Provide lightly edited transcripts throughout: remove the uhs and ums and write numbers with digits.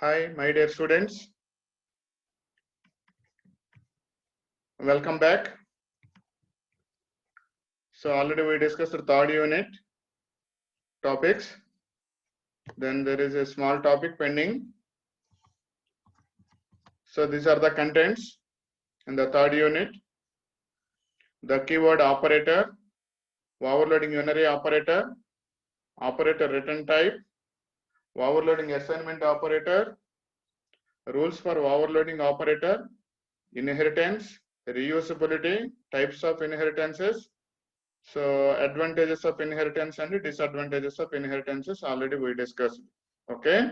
Hi, my dear students. Welcome back. So already we discussed the third unit topics. Then there is a small topic pending. So these are the contents in the third unit. The keyword operator, overloading unary operator, operator return type, overloading assignment operator, rules for overloading operator, inheritance, reusability, types of inheritances. So advantages of inheritance and disadvantages of inheritances already we discussed. Okay.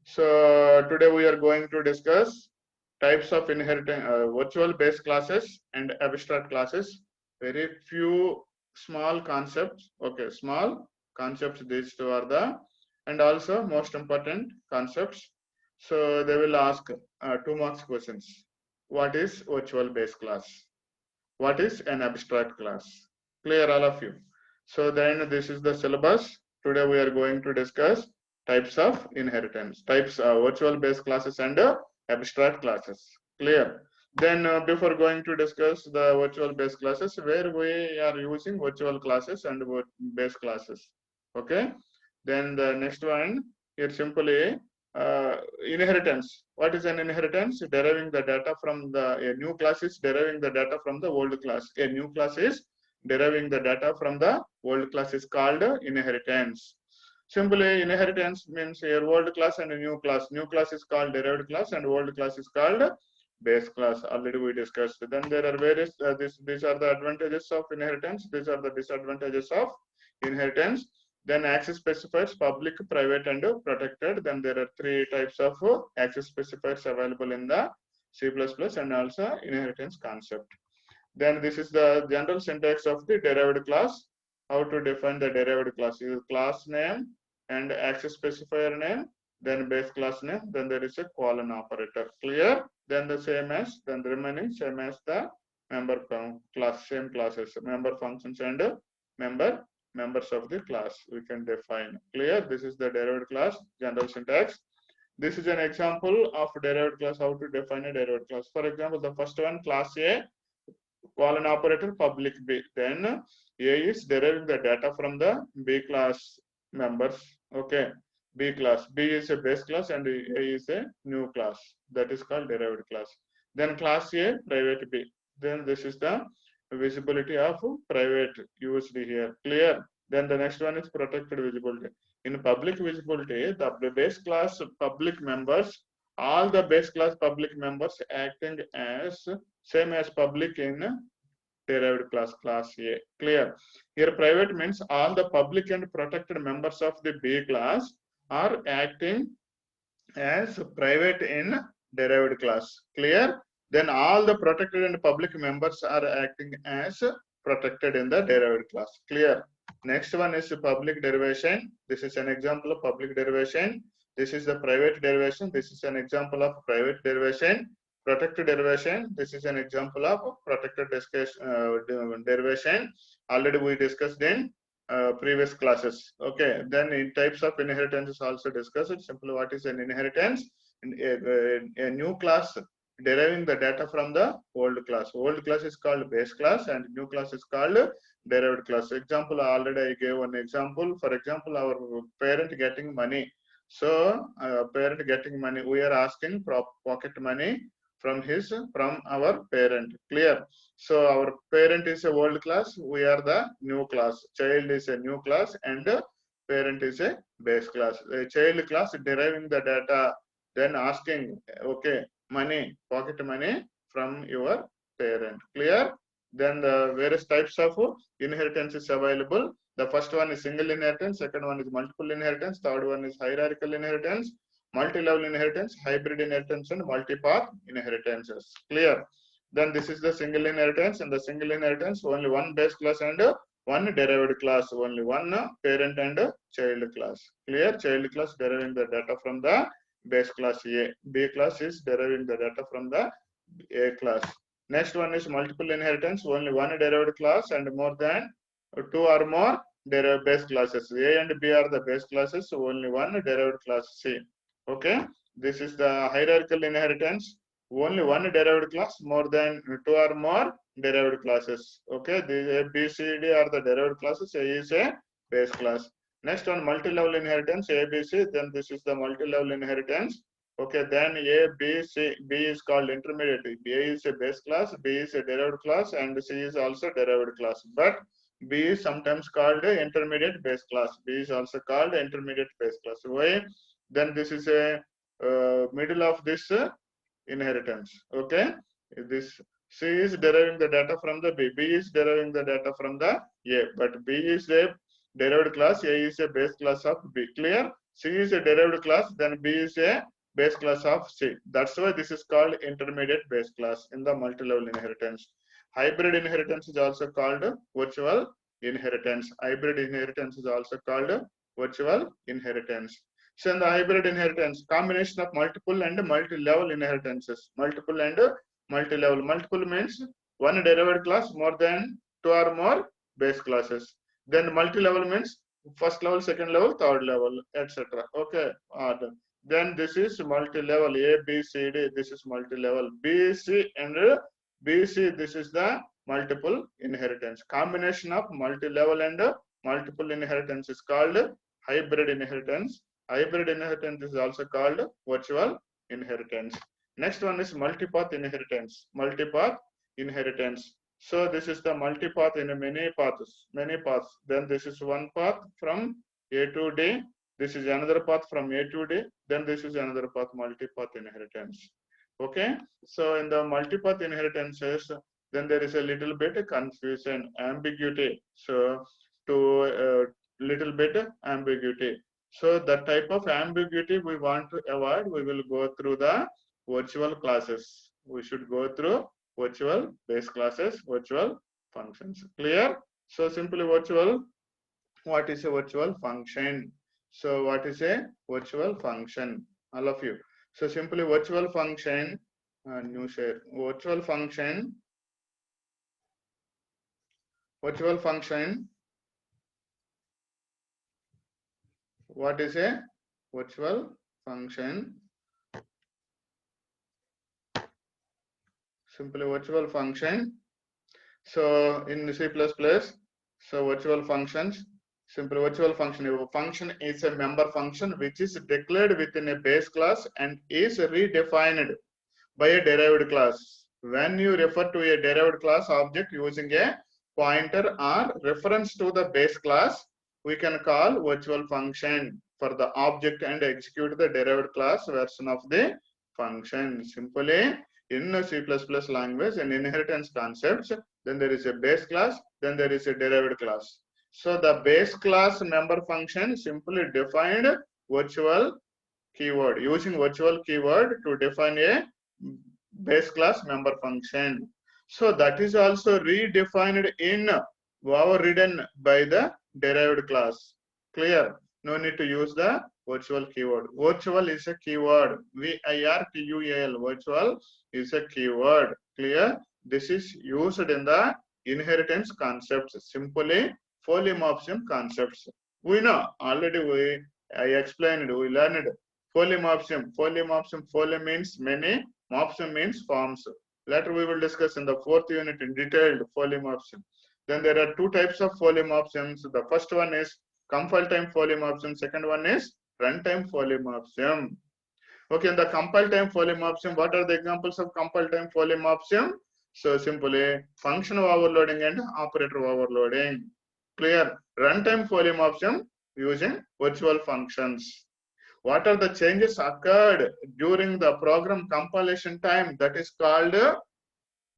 So today we are going to discuss types of inheritance, virtual base classes and abstract classes. Very few small concepts. Okay, small concepts. These two are the, and also most important concepts. So they will ask 2 marks questions. What is virtual base class? What is an abstract class? Clear, all of you? So then this is the syllabus. Today we are going to discuss types of inheritance, types of virtual base classes and abstract classes. Clear? Then before going to discuss the virtual base classes, where we are using virtual classes and base classes. Okay. Then the next one, here simply inheritance. What is an inheritance? Deriving the data from a new class is deriving the data from the old class. A new class is deriving the data from the old class is called inheritance. Simply inheritance means a old class and a new class. New class is called derived class and old class is called base class. Already we discussed. Then there are various, these are the advantages of inheritance. These are the disadvantages of inheritance. Then access specifiers, public, private, and protected. Then there are 3 types of access specifiers available in the C++ and also inheritance concept. Then this is the general syntax of the derived class. How to define the derived class is class name and access specifier name, then base class name, then there is a colon operator. Clear? Then the same as, then the remaining same as the member class, same classes, member functions and members of the class we can define. Clear? This is the derived class general syntax. This is an example of derived class, how to define a derived class. For example, the first one, class A, colon operator, public B. Then A is deriving the data from the B class members. Okay. B class. B is a base class and A is a new class. That is called derived class. Then class A, private B. Then this is the visibility of private used here. Clear? Then the next one is protected visibility. In public visibility, the base class public members, all the base class public members acting as same as public in derived class, class A. Clear? Here private means all the public and protected members of the B class are acting as private in derived class. Clear? Then all the protected and public members are acting as protected in the derived class. Clear? Next one is public derivation. This is an example of public derivation. This is the private derivation. This is an example of private derivation. Protected derivation. This is an example of protected derivation. Already we discussed in previous classes. Okay. Then in types of inheritance is also discussed. Simply what is an inheritance? A new class deriving the data from the old class. Old class is called base class and new class is called derived class. Example, already I gave one example. For example, our parent getting money. So parent getting money, we are asking pocket money from our parent. Clear? So our parent is a old class, we are the new class. Child is a new class and parent is a base class. A child class deriving the data, then asking, okay, money, pocket money from your parent. Clear? Then the various types of inheritance is available. The first one is single inheritance, second one is multiple inheritance, third one is hierarchical inheritance, multi-level inheritance, hybrid inheritance, and multi-path inheritances. Clear? Then this is the single inheritance. And the single inheritance, only one base class and one derived class, only one parent and child class. Clear? Child class deriving the data from the base class A. B class is deriving the data from the A class. Next one is multiple inheritance, only one derived class and more than 2 or more derived base classes. A and B are the base classes, so only one derived class C. Okay. This is the hierarchical inheritance. Only one derived class, more than two or more derived classes. Okay, the A, B, C, D are the derived classes. A is a base class. Next one, multi-level inheritance, A, B, C. Then this is the multi-level inheritance. Okay, then A, B, C. B is called intermediate. A is a base class, B is a derived class, and C is also derived class. But B is sometimes called a intermediate base class. B is also called intermediate base class. Why? Then this is a middle of this inheritance. Okay, this C is deriving the data from the B. B is deriving the data from the A. But B is a derived class. A is a base class of B. Clear? C is a derived class. Then B is a base class of C. That's why this is called intermediate base class in the multi-level inheritance. Hybrid inheritance is also called virtual inheritance. Hybrid inheritance is also called virtual inheritance. So in the hybrid inheritance, combination of multiple and multi-level inheritances. Multiple and multi-level. Multiple means one derived class more than two or more base classes. Then multi-level means first level, second level, third level, etc. Okay. Then this is multi-level. A, B, C, D. This is multi-level. B, C, and B, C. This is the multiple inheritance. Combination of multi-level and multiple inheritance is called hybrid inheritance. Hybrid inheritance is also called virtual inheritance. Next one is multipath inheritance. Multipath inheritance. So this is the multipath in many paths. Then this is one path from A to D. This is another path from A to D. Then this is another path, multipath inheritance. Okay. So in the multipath inheritances, then there is a little bit confusion, ambiguity. So to little bit ambiguity. So the type of ambiguity we want to avoid, we will go through the virtual classes. We should go through virtual base classes, virtual functions. Clear? So simply virtual, what is a virtual function? So what is a virtual function? All of you. So simply virtual function, new share, virtual function what is a virtual function? Simply virtual function. So in C++, so virtual functions, simple virtual function. A function is a member function which is declared within a base class and is redefined by a derived class. When you refer to a derived class object using a pointer or reference to the base class, we can call virtual function for the object and execute the derived class version of the function. Simply in C++ language and inheritance concepts, then there is a base class, then there is a derived class. So the base class member function simply defined virtual keyword, using virtual keyword to define a base class member function. So that is also redefined in overridden by the derived class. Clear? No need to use the virtual keyword. Virtual is a keyword. VIRTUAL. Virtual is a keyword. Clear? This is used in the inheritance concepts. Simply polymorphism concepts. We know already. I explained. We learned polymorphism. Poly means many. Morphism means forms. Later we will discuss in the fourth unit in detailed polymorphism. Then there are two types of polymorphisms. The first one is compile time polymorphism. Second one is runtime polymorphism. Okay, in the compile time polymorphism, what are the examples of compile time polymorphism? So simply function overloading and operator overloading. Clear? Runtime polymorphism using virtual functions. What are the changes occurred during the program compilation time? That is called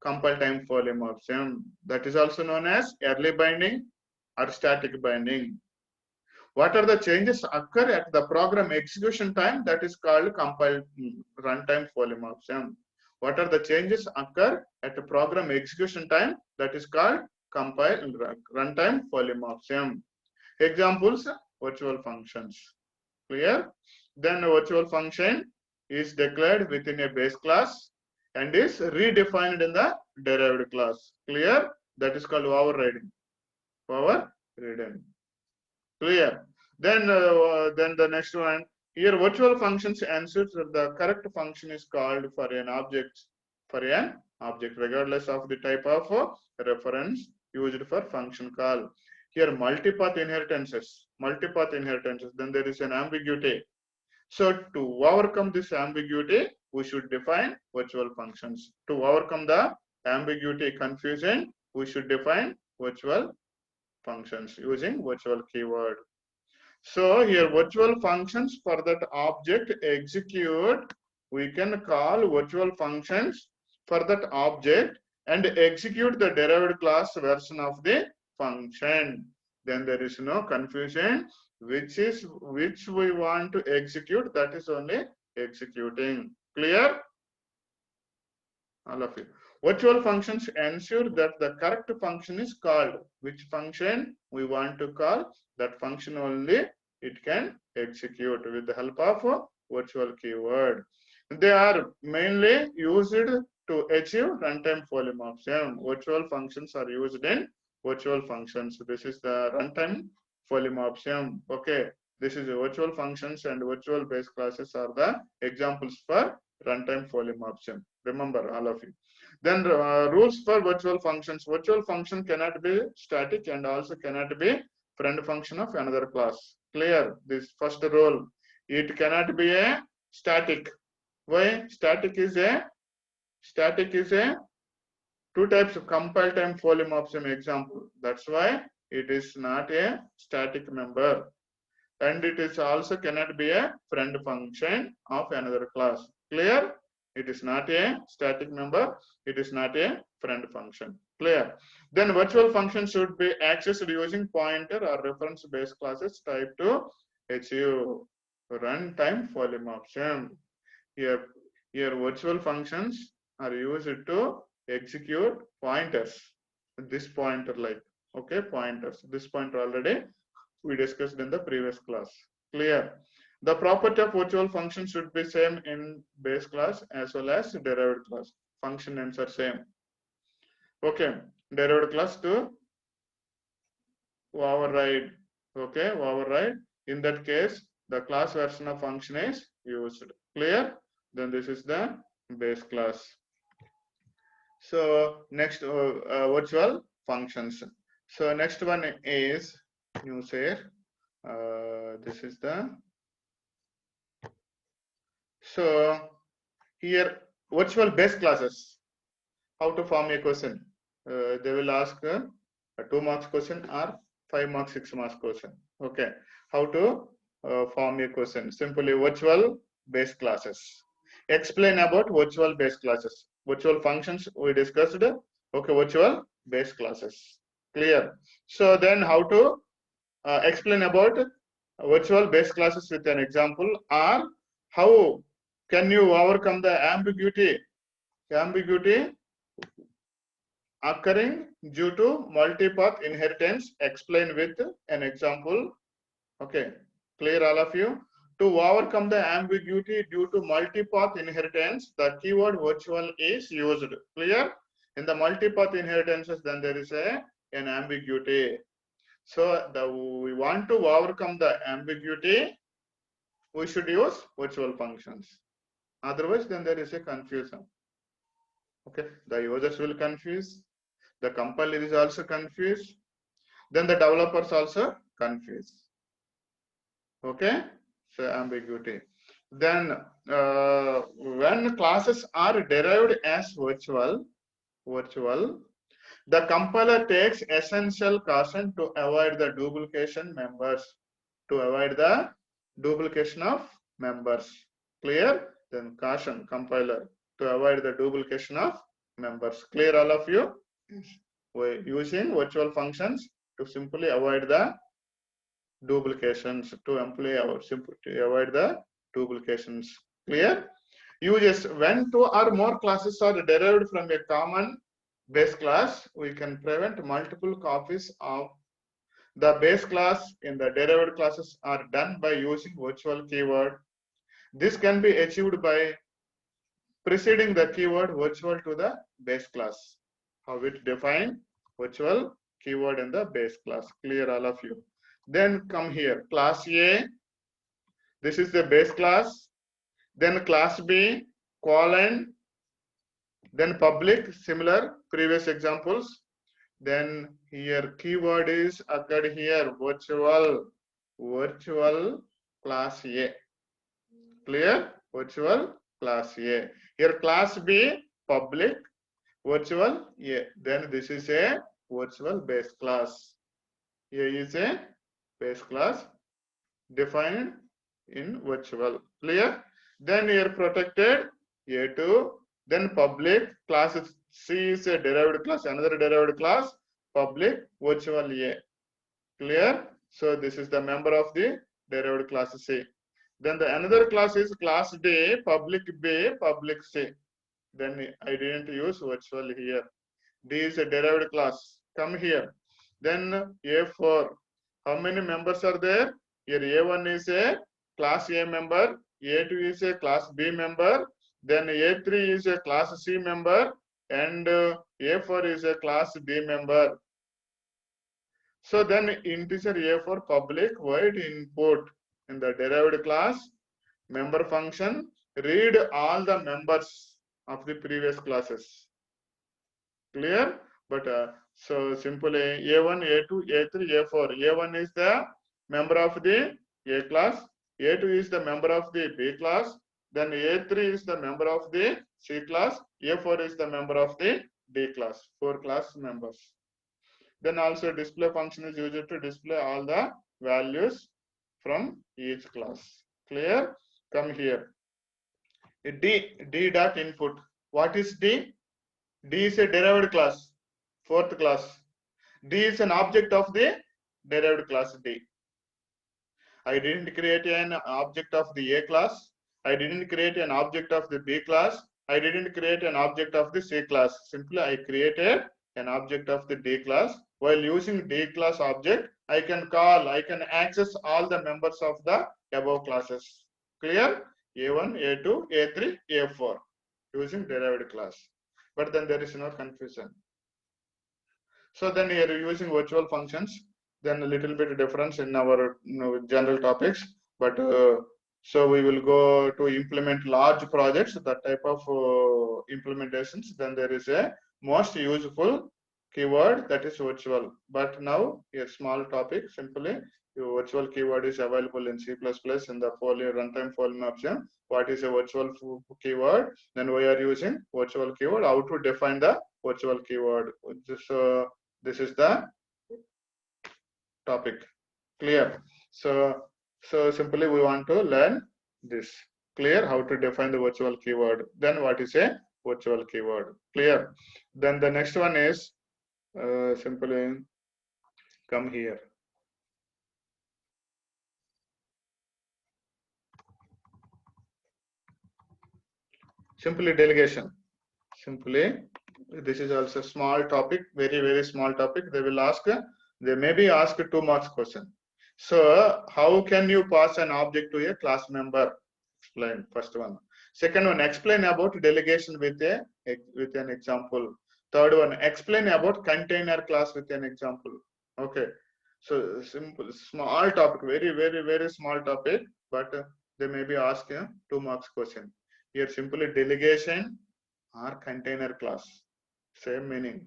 compile time polymorphism. That is also known as early binding or static binding. What are the changes occur at the program execution time? That is called compile runtime polymorphism. What are the changes occur at the program execution time? That is called compile runtime polymorphism. Examples: virtual functions. Clear? Then a virtual function is declared within a base class and is redefined in the derived class. Clear? That is called overriding. Overriding. Clear? Then the next one, Here virtual functions ensures that the correct function is called for an object regardless of the type of reference used for function call. Here multipath inheritances, then there is an ambiguity. So to overcome this ambiguity, we should define virtual functions. To overcome the ambiguity confusion, we should define virtual functions using virtual keyword. So here virtual functions for that object execute, we can call virtual functions for that object and execute the derived class version of the function. Then there is no confusion, which we want to execute, that is only executing. Clear? All of you. Virtual functions ensure that the correct function is called. Which function we want to call, that function only it can execute with the help of a virtual keyword. They are mainly used to achieve runtime polymorphism. Virtual functions are used in virtual functions. This is the runtime polymorphism. Okay, this is virtual functions and virtual base classes are the examples for runtime polymorphism. Remember, all of you. Then rules for virtual functions. Virtual function cannot be static and also cannot be friend function of another class. Clear? This first rule. It cannot be a static. Why? Static is a two types of compile time polymorphism example. That's why it is not a static member. And it is also cannot be a friend function of another class. Clear? It is not a static member. It is not a friend function. Clear? Then virtual function should be accessed using pointer or reference base classes type to achieve runtime polymorphism. Here virtual functions are used to execute pointers. This pointer like, okay, pointers. This pointer already we discussed in the previous class. Clear? The property of virtual function should be same in base class as well as derived class. Function names are same. Okay, derived class to override. Okay, override. In that case, the class version of function is used. Clear? Then this is the base class. So next virtual functions. So next one is new share. This is the, so here virtual base classes. How to form a question? They will ask a 2 marks question or 5 marks, 6 marks question. Okay. How to form a question? Simply virtual base classes. Explain about virtual base classes. Virtual functions we discussed. Okay, virtual base classes. Clear? So then how to explain about virtual base classes with an example, or how can you overcome the ambiguity occurring due to multipath inheritance? Explain with an example. Okay, clear all of you? To overcome the ambiguity due to multipath inheritance, the keyword virtual is used. Clear? In the multipath inheritances, then there is an ambiguity. So we want to overcome the ambiguity, we should use virtual functions. Otherwise, then there is a confusion. Okay, the users will confuse, the compiler is also confused, then the developers also confused. Okay, so ambiguity. Then when classes are derived as virtual, the compiler takes essential caution to avoid the duplication members, to avoid the duplication of members. Clear? Then caution compiler to avoid the duplication of members. Clear all of you? We're using virtual functions to simply avoid the duplications, to avoid the duplications. Clear? Uses when 2 or more classes are derived from a common base class, we can prevent multiple copies of the base class in the derived classes are done by using virtual keyword. This can be achieved by preceding the keyword virtual to the base class. How it define virtual keyword in the base class. Clear all of you? Then come here, class A This is the base class. Then class B, colon, then public, similar, previous examples. Then here keyword is occurred here, virtual class A. Clear? Virtual class A. Here class B, public, virtual A. Then this is a virtual base class. Here is a base class defined in virtual. Clear? Then here protected A2. Then public class C is a derived class, another derived class, public virtual A. Clear? So this is the member of the derived class C. Then the another class is class D, public B, public C. Then I didn't use virtual here. D is a derived class. Come here. Then A4. How many members are there? Here A1 is a class A member, A2 is a class B member, then A3 is a class C member, and A4 is a class D member. So then integer A4 public void input in the derived class member function, read all the members of the previous classes. Clear? But so simply A1, A2, A3, A4. A1 is the member of the A class, A2 is the member of the B class, then A3 is the member of the C class, A4 is the member of the D class, 4 class members. Then also display function is used to display all the values from each class. Clear? Come here. D dot input. What is D? D is a derived class, 4th class. D is an object of the derived class D. I didn't create an object of the A class. I didn't create an object of the B class. I didn't create an object of the C class. Simply I created an object of the D class. While using D class object, I can access all the members of the above classes. Clear? A1, A2, A3, A4 using derived class. But then there is no confusion. So then here using virtual functions, then a little bit difference in our general topics. But so we will go to implement large projects, that type of implementations. Then there is a most useful keyword, that is virtual. But now a small topic, simply virtual keyword is available in C++ in the runtime Foley option. What is a virtual keyword? Then we are using virtual keyword. How to define the virtual keyword? This is the topic. Clear? So simply we want to learn this. Clear? How to define the virtual keyword. Then what is a virtual keyword? Clear? Then the next one is simply come here. Simply delegation. Simply, this is also a small topic, very small topic. They will ask, they may be asked 2 marks question. So how can you pass an object to a class member? Explain, first one. Second one, explain about delegation with an example. Third one, explain about container class with an example. Okay. So simple, small topic, very small topic, but they may be asked 2 marks question. Here simply delegation or container class, same meaning.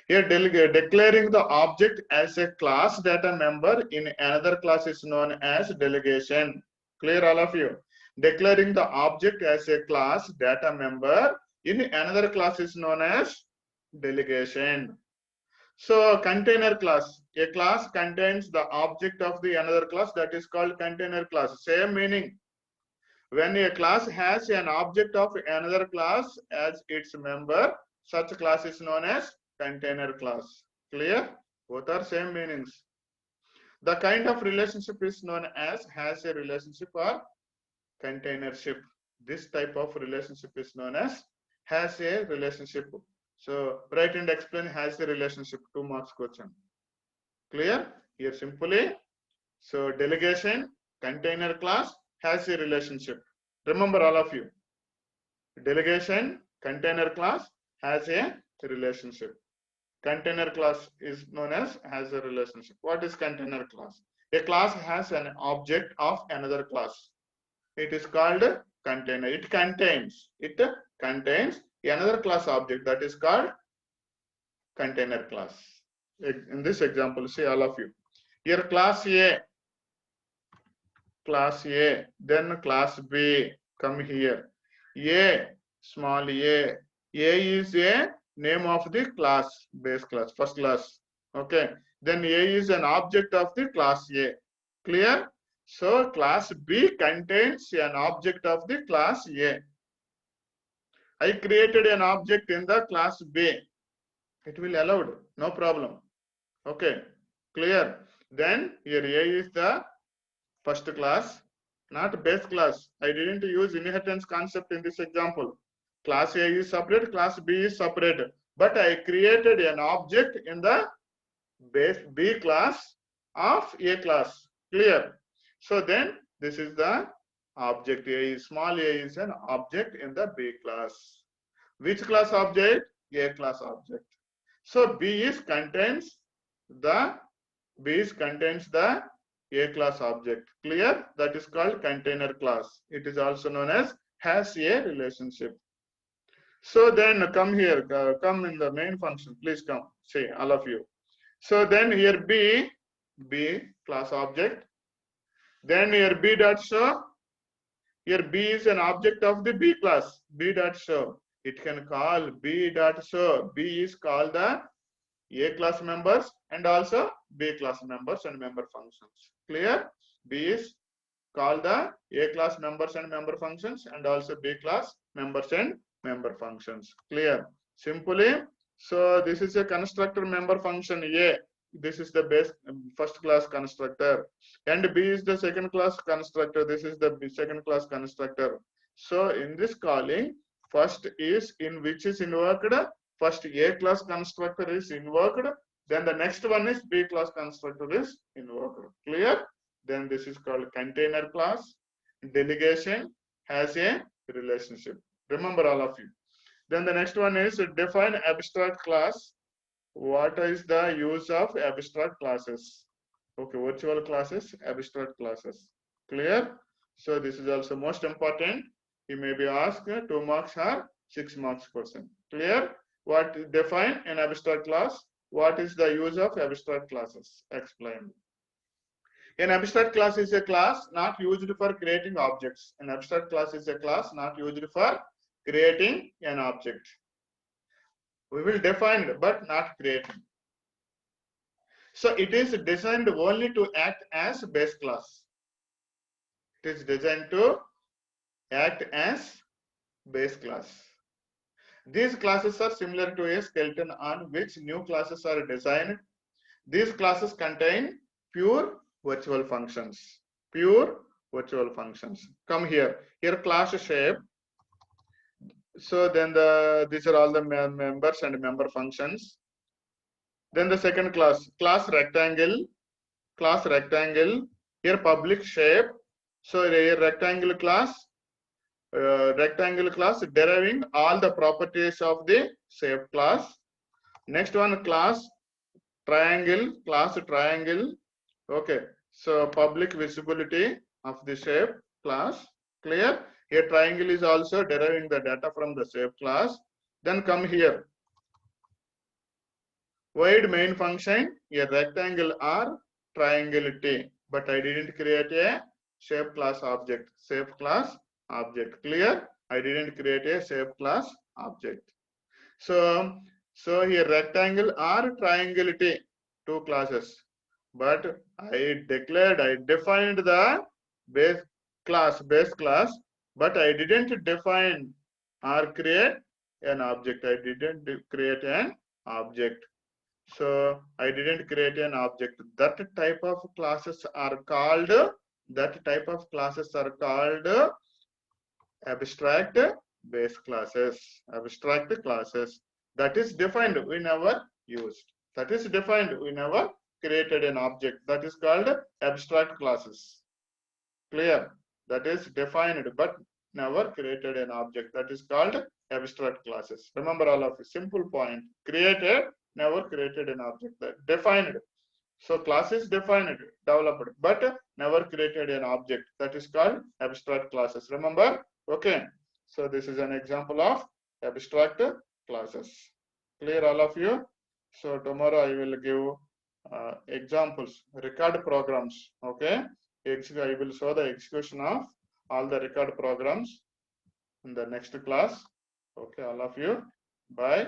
Here declaring the object as a class data member in another class is known as delegation. Clear, all of you? Declaring the object as a class data member in another class is known as delegation. So container class, a class contains the object of the another class, that is called container class. Same meaning. When a class has an object of another class as its member, such class is known as container class. Clear? Both are same meanings. The kind of relationship is known as has a relationship or containership. This type of relationship is known as has a relationship. So write and explain has a relationship, 2 marks question. Clear? Here simply, so delegation, container class has a relationship. Remember, all of you, delegation, container class has a relationship. Container class is known as has a relationship. What is container class? A class has an object of another class. It is called container. It contains another class object, that is called container class. In this example, see all of you. Here class A, then class B, come here. A, small a. A is a name of the class, base class, first class. Okay. Then A is an object of the class A. Clear? So class B contains an object of the class A. I created an object in the class B. It will allowed, no problem. Okay, clear. Then here A is the first class, not base class. I didn't use inheritance concept in this example. Class A is separate, class B is separate. But I created an object in the base B class of A class. Clear? So then this is the object. Small a is an object in the B class. Which class object? A class object. So B contains the A class object. Clear? That is called container class. It is also known as has a relationship. So then come here, come in the main function. Please come. See all of you. So then here B class object. Then here B dot show. Here B is an object of the B class. B dot show. It can call B dot show. B is called the A class members and also B class members and member functions. Clear? B is called the A class members and member functions and also B class members and member functions. Clear? Simply, so this is a constructor member function A. This is the base first class constructor, and B is the second class constructor. This is the second class constructor. So in this calling, first is in which is invoked. First A class constructor is invoked. Then the next one is B class constructor is invoked. Clear? Then this is called container class. Delegation has a relationship. Remember all of you. Then the next one is define abstract class. What is the use of abstract classes? Okay, virtual classes, abstract classes. Clear? So this is also most important. You may be asked 2 marks or 6 marks question. Clear? What define an abstract class? What is the use of abstract classes? Explain. An abstract class is a class not used for creating objects. An abstract class is a class not used for creating an object. We will define but not creating. So it is designed only to act as base class. It is designed to act as base class. These classes are similar to a skeleton on which new classes are designed. These classes contain pure virtual functions. Pure virtual functions. Come here. Here class shape. So then these are all the members and member functions. Then the second class rectangle. Here public shape. So here rectangle class deriving all the properties of the shape class. Next one class triangle. Okay. So public visibility of the shape class. Clear? Here triangle is also deriving the data from the shape class. Then come here. Void main function, a rectangle or triangle T. But I didn't create a shape class object. Clear? I didn't create a shape class object. So here rectangle or triangle T, 2 classes. But I defined the base class, but I didn't define or create an object. I didn't create an object. So I didn't create an object. That type of classes are called abstract base classes. Abstract classes. That is defined, we never used. That is defined, we never created an object. That is called abstract classes. Clear? That is defined but never created an object. That is called abstract classes. Remember all of you. Simple point. Created, never created an object. That defined. So class is defined, developed, but never created an object. That is called abstract classes. Remember? Okay. So this is an example of abstract classes. Clear all of you? So tomorrow I will give examples, record programs. Okay. I will show the execution of all the record programs in the next class. Okay, all of you. Bye.